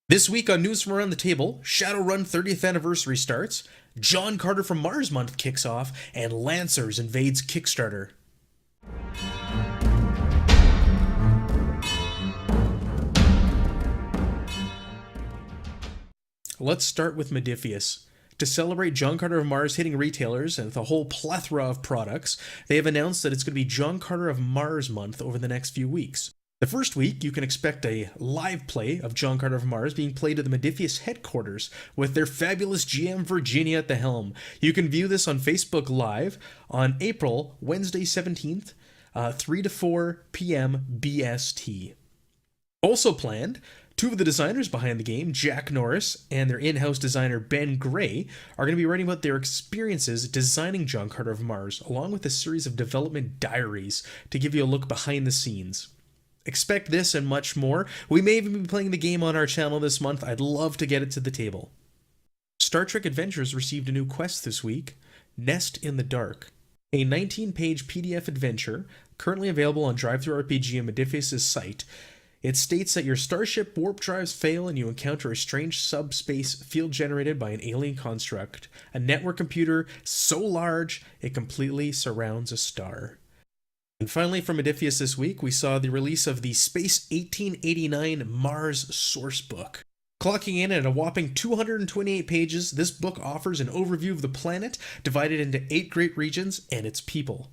This week on News from Around the Table, Shadowrun 30th Anniversary starts, John Carter from Mars Month kicks off, and Lancers invades Kickstarter. Let's start with Modiphius. To celebrate John Carter of Mars hitting retailers and with a whole plethora of products, they have announced that it's going to be John Carter of Mars Month over the next few weeks. The first week, you can expect a live play of John Carter of Mars being played at the Modiphius headquarters with their fabulous GM Virginia at the helm. You can view this on Facebook Live on Wednesday 17th, 3 to 4 p.m. BST. Also planned, two of the designers behind the game, Jack Norris and their in-house designer Ben Gray, are going to be writing about their experiences designing John Carter of Mars, along with a series of development diaries to give you a look behind the scenes. Expect this and much more. We may even be playing the game on our channel this month. I'd love to get it to the table. Star Trek Adventures received a new quest this week, Nest in the Dark, a 19-page PDF adventure currently available on DriveThruRPG and Modiphius' site. It states that your starship warp drives fail and you encounter a strange subspace field generated by an alien construct, a network computer so large it completely surrounds a star. And finally, from Odysseus this week, we saw the release of the Space 1889 Mars Sourcebook. Clocking in at a whopping 228 pages, this book offers an overview of the planet, divided into 8 great regions and its people.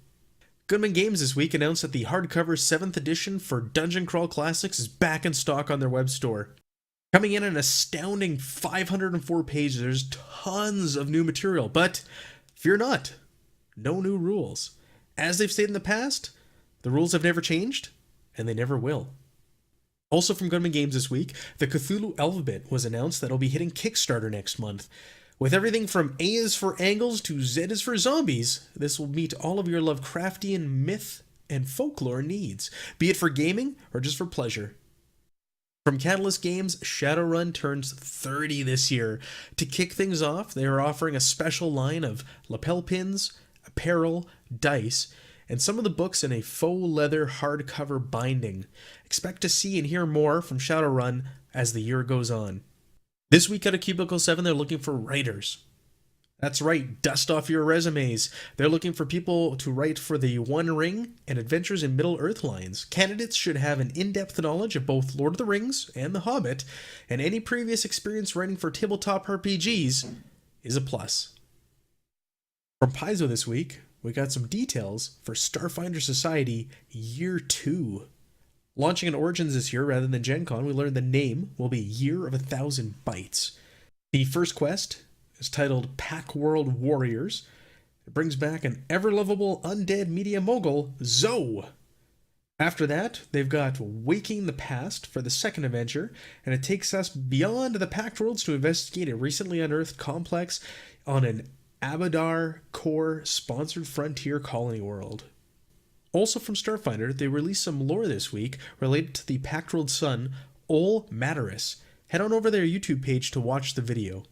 Goodman Games this week announced that the hardcover 7th edition for Dungeon Crawl Classics is back in stock on their web store. Coming in at an astounding 504 pages, there's tons of new material, but fear not, no new rules. As they've stated in the past, the rules have never changed, and they never will. Also from Goodman Games this week, the Cthulhu Alphabet was announced that it'll be hitting Kickstarter next month. With everything from A is for angles to Z is for zombies, this will meet all of your Lovecraftian myth and folklore needs, be it for gaming or just for pleasure. From Catalyst Games, Shadowrun turns 30 this year. To kick things off, they are offering a special line of lapel pins, apparel, dice, and some of the books in a faux leather hardcover binding. Expect to see and hear more from Shadowrun as the year goes on. This week out of Cubicle 7, they're looking for writers. That's right, dust off your resumes. They're looking for people to write for the One Ring and Adventures in Middle-earth lines. Candidates should have an in-depth knowledge of both Lord of the Rings and The Hobbit, and any previous experience writing for tabletop RPGs is a plus. From Paizo this week, we got some details for Starfinder Society Year 2. Launching in Origins this year rather than Gen Con, we learned the name will be Year of 1,000 Bytes. The first quest is titled Pack World Warriors. It brings back an ever-lovable undead media mogul, Zoe. After that, they've got Waking the Past for the second adventure, and it takes us beyond the Packed Worlds to investigate a recently unearthed complex on an Abadar Core sponsored frontier colony world. Also from Starfinder, they released some lore this week related to the Packed World son, Ol Mataris. Head on over their YouTube page to watch the video.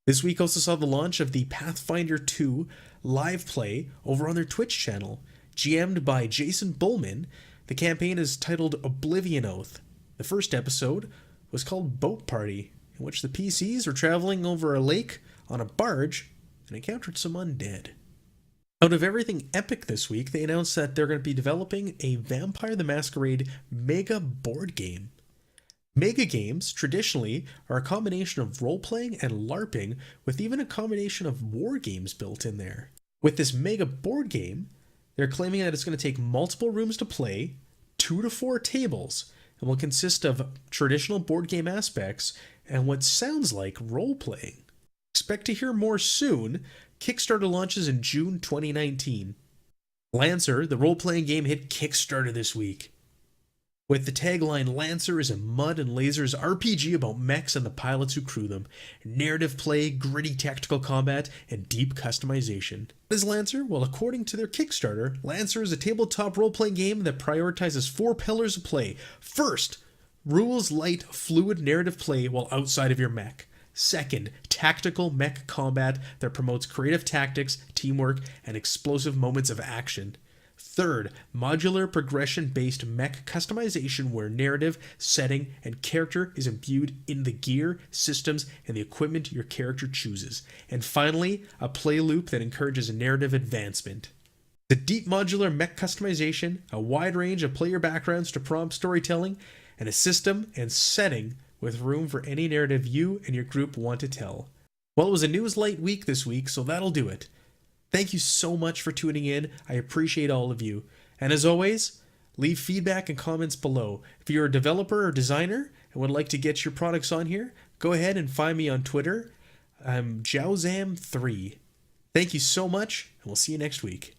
This week also saw the launch of the Pathfinder 2 live play over on their Twitch channel. GM'd by Jason Bullman, the campaign is titled Oblivion Oath. The first episode was called Boat Party, in which the PCs were traveling over a lake on a barge and encountered some undead. Out of everything epic this week, they announced that they're going to be developing a Vampire the Masquerade mega board game. Mega games, traditionally, are a combination of role-playing and LARPing, with even a combination of war games built in there. With this mega board game, they're claiming that it's going to take multiple rooms to play, 2 to 4 tables, and will consist of traditional board game aspects and what sounds like role-playing. Expect to hear more soon. Kickstarter launches in June 2019. Lancer, the role-playing game, hit Kickstarter this week. With the tagline, Lancer is a mud and lasers RPG about mechs and the pilots who crew them. Narrative play, gritty tactical combat, and deep customization. What is Lancer? Well, according to their Kickstarter, Lancer is a tabletop role-playing game that prioritizes 4 pillars of play. First, rules-light, fluid narrative play while outside of your mech. Second, tactical mech combat that promotes creative tactics, teamwork, and explosive moments of action. Third, modular progression-based mech customization where narrative, setting, and character is imbued in the gear, systems, and the equipment your character chooses. And finally, a play loop that encourages narrative advancement. The deep modular mech customization, a wide range of player backgrounds to prompt storytelling, and a system and setting with room for any narrative you and your group want to tell. Well, it was a news light week this week, so that'll do it. Thank you so much for tuning in. I appreciate all of you. And as always, leave feedback and comments below. If you're a developer or designer and would like to get your products on here, go ahead and find me on Twitter. I'm Jowzam3. Thank you so much, and we'll see you next week.